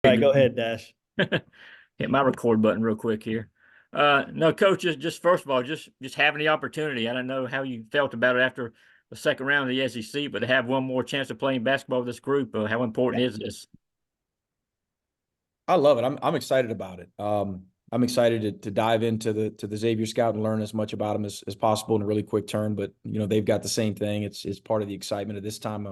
All right, go ahead, Dash. Hit my record button real quick here. No, coach, just first of all, just having the opportunity. I don't know how you felt about it after the second round of the SEC, but to have one more chance of playing basketball with this group, how important is this? I love it. I'm excited about it. I'm excited to dive into the Xavier Scout and learn as much about them as possible in a really quick turn. But they've got the same thing. It's part of the excitement of this time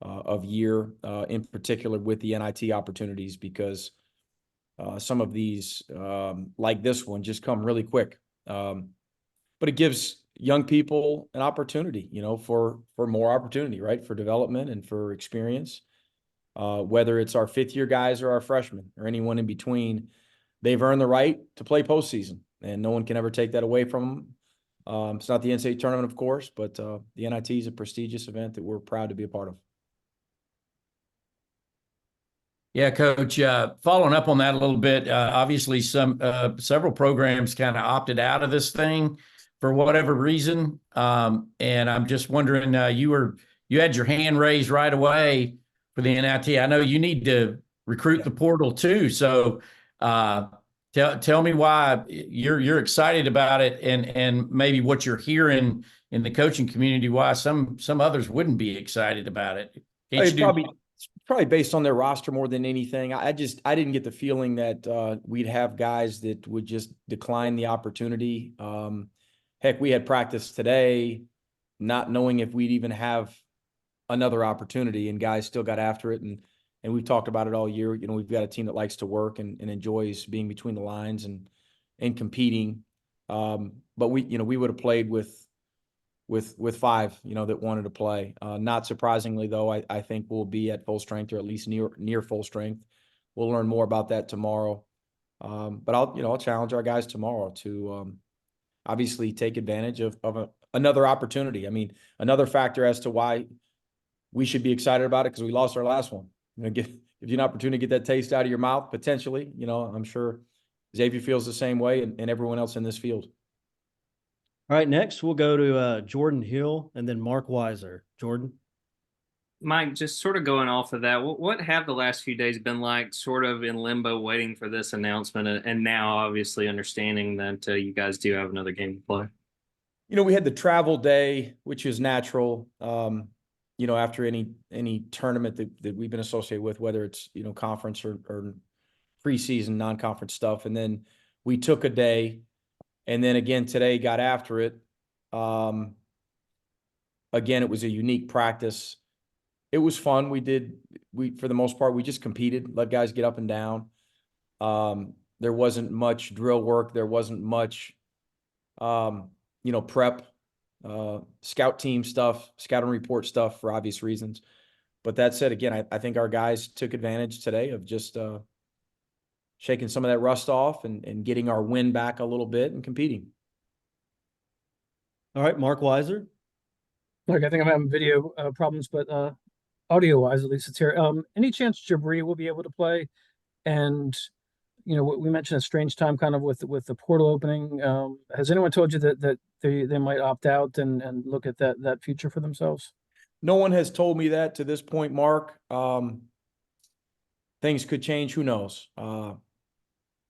of year, in particular with the NIT opportunities, because some of these, like this one, just come really quick. But it gives young people an opportunity, for more opportunity, right, for development and for experience. Whether it's our fifth-year guys or our freshmen or anyone in between, they've earned the right to play postseason, and no one can ever take that away from them. It's not the NCAA tournament, of course, but the NIT is a prestigious event that we're proud to be a part of. Yeah, Coach, following up on that a little bit, obviously several programs kind of opted out of this thing for whatever reason. And I'm just wondering, you had your hand raised right away for the NIT. I know you need to recruit the portal too. So tell me why you're excited about it, and maybe what you're hearing in the coaching community, why some others wouldn't be excited about it. It's probably based on their roster more than anything. I didn't get the feeling that we'd have guys that would just decline the opportunity. Heck, we had practice today, not knowing if we'd even have another opportunity, and guys still got after it. And we've talked about it all year. We've got a team that likes to work and enjoys being between the lines and competing. But we would have played with five, that wanted to play. Not surprisingly, though, I think we'll be at full strength, or at least near full strength. We'll learn more about that tomorrow. But I'll challenge our guys tomorrow to obviously take advantage of another opportunity. I mean, another factor as to why we should be excited about it, because we lost our last one. Give you an opportunity to get that taste out of your mouth, potentially. I'm sure Xavier feels the same way, and everyone else in this field. All right, next we'll go to Jordan Hill and then Mark Weiser. Jordan? Mike, just sort of going off of that, what have the last few days been like, sort of in limbo, waiting for this announcement, and now obviously understanding that you guys do have another game to play? We had the travel day, which is natural, after any tournament that we've been associated with, whether it's, conference or preseason non-conference stuff. And then we took a day, and then again today got after it. Again, it was a unique practice. It was fun. For the most part, we just competed, let guys get up and down. There wasn't much drill work. There wasn't much, prep, scout team stuff, scout and report stuff, for obvious reasons. But that said, again, I think our guys took advantage today of just shaking some of that rust off and getting our win back a little bit and competing. All right, Mark Weiser. Look, I think I'm having video problems, but audio-wise, at least it's here. Any chance Jabri will be able to play? And we mentioned a strange time kind of with the portal opening. Has anyone told you that they might opt out and look at that future for themselves? No one has told me that to this point, Mark. Things could change. Who knows? And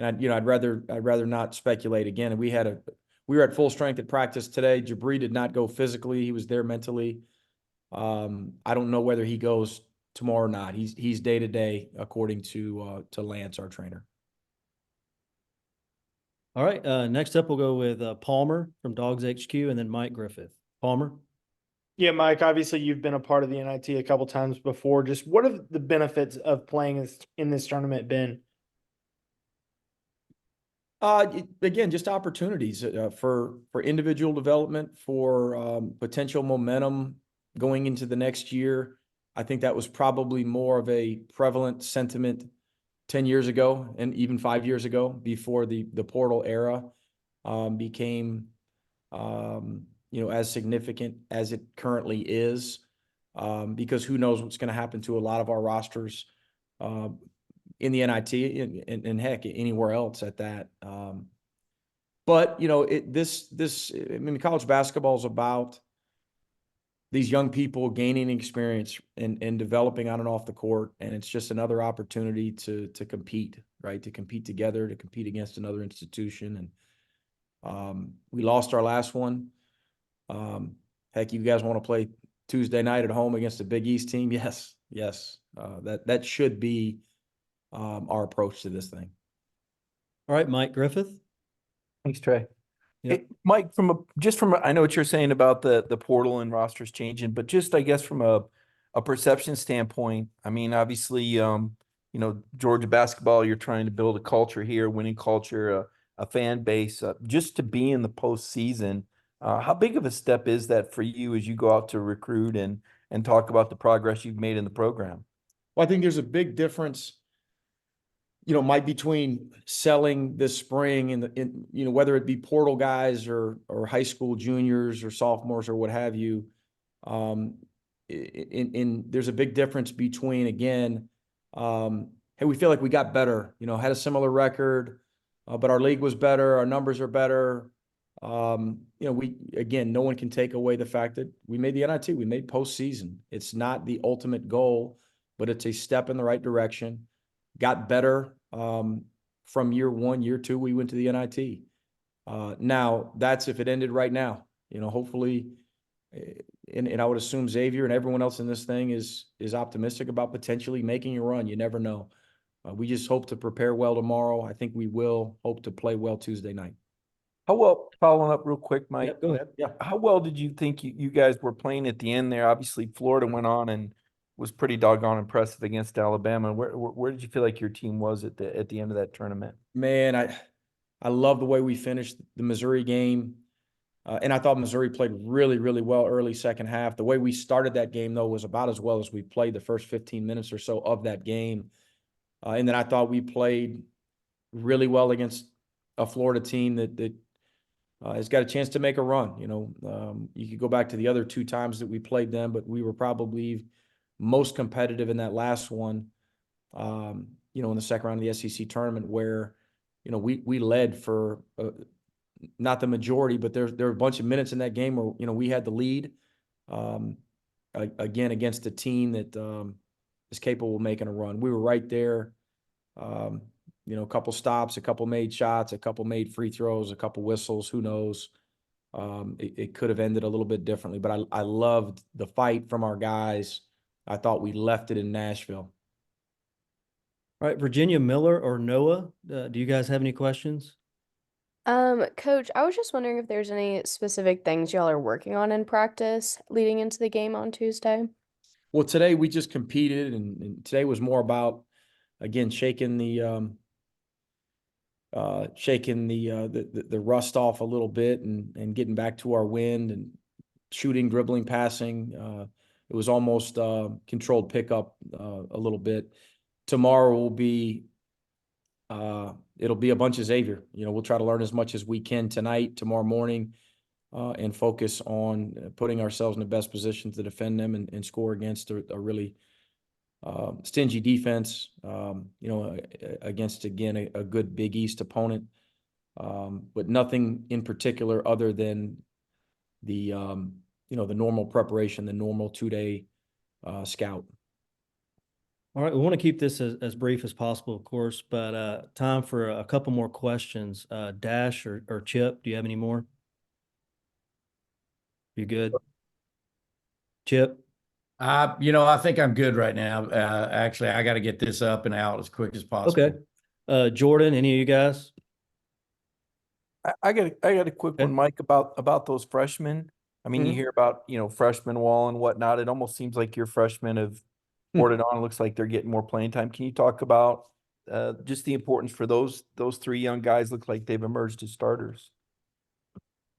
I'd rather not speculate. Again, we were at full strength at practice today. Jabri did not go physically; he was there mentally. I don't know whether he goes tomorrow or not. He's day to day, according to Lance, our trainer. All right. Next up, we'll go with Palmer from DawgsHQ, and then Mike Griffith. Palmer. Yeah, Mike, obviously you've been a part of the NIT a couple times before. Just what have the benefits of playing in this tournament been? Again, just opportunities for individual development, for potential momentum going into the next year. I think that was probably more of a prevalent sentiment 10 years ago and even 5 years ago, before the portal era became as significant as it currently is, because who knows what's going to happen to a lot of our rosters in the NIT and heck, anywhere else at that. But college basketball is about these young people gaining experience and developing on and off the court. And it's just another opportunity to compete, right? To compete together, to compete against another institution. And we lost our last one. Heck, you guys want to play Tuesday night at home against a Big East team? Yes. That should be our approach to this thing. All right, Mike Griffith. Thanks, Trey. Yep. Hey, Mike, I know what you're saying about the portal and rosters changing, but just I guess from a perception standpoint, I mean, obviously, Georgia basketball, you're trying to build a culture here, winning culture, a fan base, just to be in the postseason. How big of a step is that for you as you go out to recruit and talk about the progress you've made in the program? Well, I think there's a big difference, Mike, between selling this spring and whether it be portal guys or high school juniors or sophomores or what have you. There's a big difference between, again, hey, we feel like we got better, had a similar record, but our league was better, our numbers are better. No one can take away the fact that we made the NIT, we made postseason. It's not the ultimate goal, but it's a step in the right direction. Got better from year one, year two, we went to the NIT. Now that's if it ended right now, hopefully, and I would assume Xavier and everyone else in this thing is optimistic about potentially making a run. You never know. We just hope to prepare well tomorrow. I think we will hope to play well Tuesday night. How well, following up real quick, Mike? Yep, go ahead. Yeah. How well did you think you guys were playing at the end there? Obviously, Florida went on and was pretty doggone impressive against Alabama. Where did you feel like your team was at the end of that tournament? Man, I love the way we finished the Missouri game. And I thought Missouri played really, really well early second half. The way we started that game, though, was about as well as we played the first 15 minutes or so of that game. And then I thought we played really well against a Florida team that has got a chance to make a run. You could go back to the other two times that we played them, but we were probably most competitive in that last one, in the second round of the SEC tournament where, we led for not the majority, but there were a bunch of minutes in that game where, we had the lead, again, against a team that is capable of making a run. We were right there, a couple stops, a couple made shots, a couple made free throws, a couple whistles, who knows? It could have ended a little bit differently, but I loved the fight from our guys. I thought we left it in Nashville. All right, Virginia Miller or Noah, do you guys have any questions? Coach, I was just wondering if there's any specific things y'all are working on in practice leading into the game on Tuesday. Well, today we just competed, and today was more about, again, shaking the rust off a little bit and getting back to our wind and shooting, dribbling, passing. It was almost controlled pickup a little bit. Tomorrow will be it'll be a bunch of Xavier. We'll try to learn as much as we can tonight, tomorrow morning, and focus on putting ourselves in the best position to defend them and score against a really stingy defense, against, again, a good Big East opponent, but nothing in particular other than the normal preparation, the normal 2-day scout. All right, we want to keep this as brief as possible, of course, but time for a couple more questions. Dash or Chip, do you have any more? You good? Chip? I think I'm good right now. Actually, I got to get this up and out as quick as possible. Okay. Jordan, any of you guys? I got a quick one, Mike, about those freshmen. I mean, you hear about, freshman wall and whatnot. It almost seems like your freshmen have poured it on. It looks like they're getting more playing time. Can you talk about just the importance for those three young guys? Look like they've emerged as starters.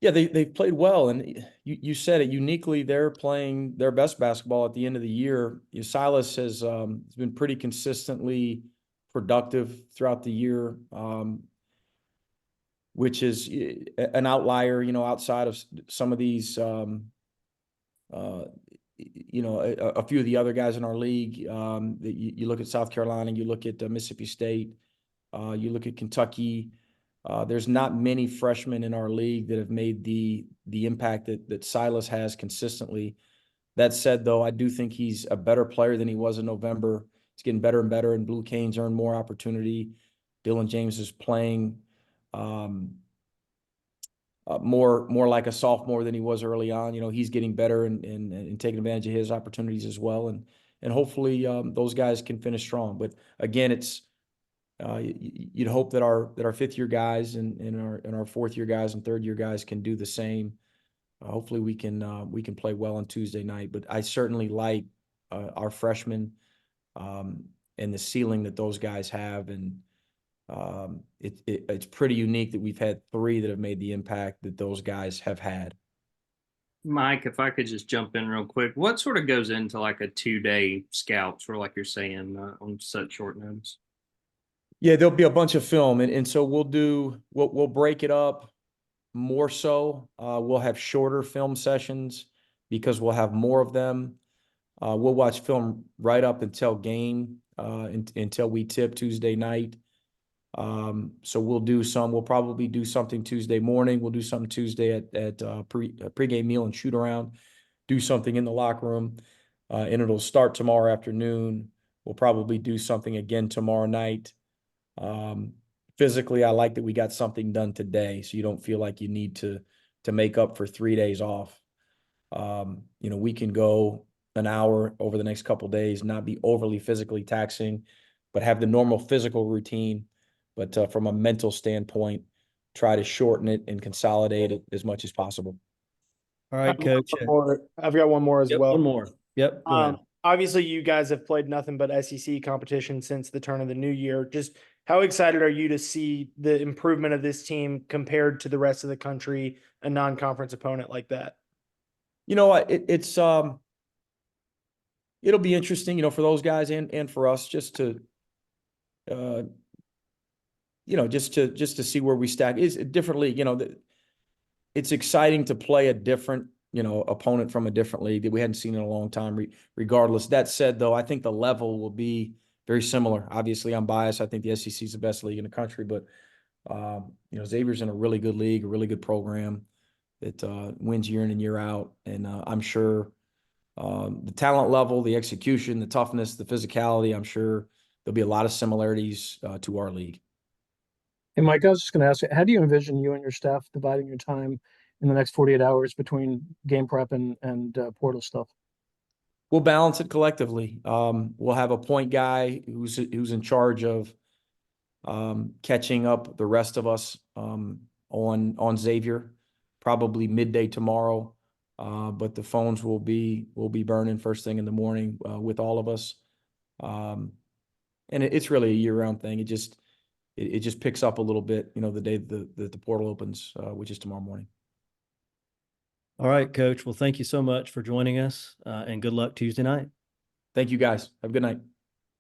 Yeah, they've played well, and you said it uniquely. They're playing their best basketball at the end of the year. Silas has been pretty consistently productive throughout the year, which is an outlier, outside of some of these, a few of the other guys in our league. You look at South Carolina, you look at Mississippi State, you look at Kentucky. There's not many freshmen in our league that have made the impact that Silas has consistently. That said, though, I do think he's a better player than he was in November. He's getting better and better, and Blue Canes earned more opportunity. Dylan James is playing more like a sophomore than he was early on. You know, he's getting better and taking advantage of his opportunities as well. And hopefully those guys can finish strong. But again, it's you'd hope that our fifth year guys and our fourth year guys and third year guys can do the same. Hopefully we can play well on Tuesday night. But I certainly like our freshmen and the ceiling that those guys have. And it's pretty unique that we've had three that have made the impact that those guys have had. Mike, if I could just jump in real quick, what sort of goes into like a 2-day scout, sort of like you're saying, on such short notice? Yeah, there'll be a bunch of film, and so we'll break it up more so. We'll have shorter film sessions because we'll have more of them. We'll watch film right up until game, until we tip Tuesday night. So we'll probably do something Tuesday morning. We'll do something Tuesday at pregame meal and shoot around, do something in the locker room, and it'll start tomorrow afternoon. We'll probably do something again tomorrow night. Physically, I like that we got something done today, so you don't feel like you need to make up for 3 days off. You know, we can go an hour over the next couple of days, not be overly physically taxing, but have the normal physical routine. But from a mental standpoint, try to shorten it and consolidate it as much as possible. All right, Coach. I've got one more as Yep, well. one more. Yep. Go ahead. Obviously, you guys have played nothing but SEC competition since the turn of the new year. Just how excited are you to see the improvement of this team compared to the rest of the country, a non-conference opponent like that? You know, it'll be interesting, you know, for those guys and for us just to, you know, just to see where we stack. Is differently, you know, it's exciting to play a different, you know, opponent from a different league that we hadn't seen in a long time. Regardless, that said, though, I think the level will be very similar. Obviously, I'm biased. I think the SEC is the best league in the country, but you know, Xavier's in a really good league, a really good program that wins year in and year out, and I'm sure the talent level, the execution, the toughness, the physicality, I'm sure there'll be a lot of similarities to our league. Hey, Mike, I was just going to ask you, how do you envision you and your staff dividing your time in the next 48 hours between game prep and portal stuff? We'll balance it collectively. We'll have a point guy who's in charge of catching up the rest of us on Xavier, probably midday tomorrow. But the phones will be burning first thing in the morning with all of us. And it's really a year-round thing. It just picks up a little bit, you know, the day the portal opens, which is tomorrow morning. All right, Coach. Well, thank you so much for joining us, and good luck Tuesday night. Thank you, guys. Have a good night.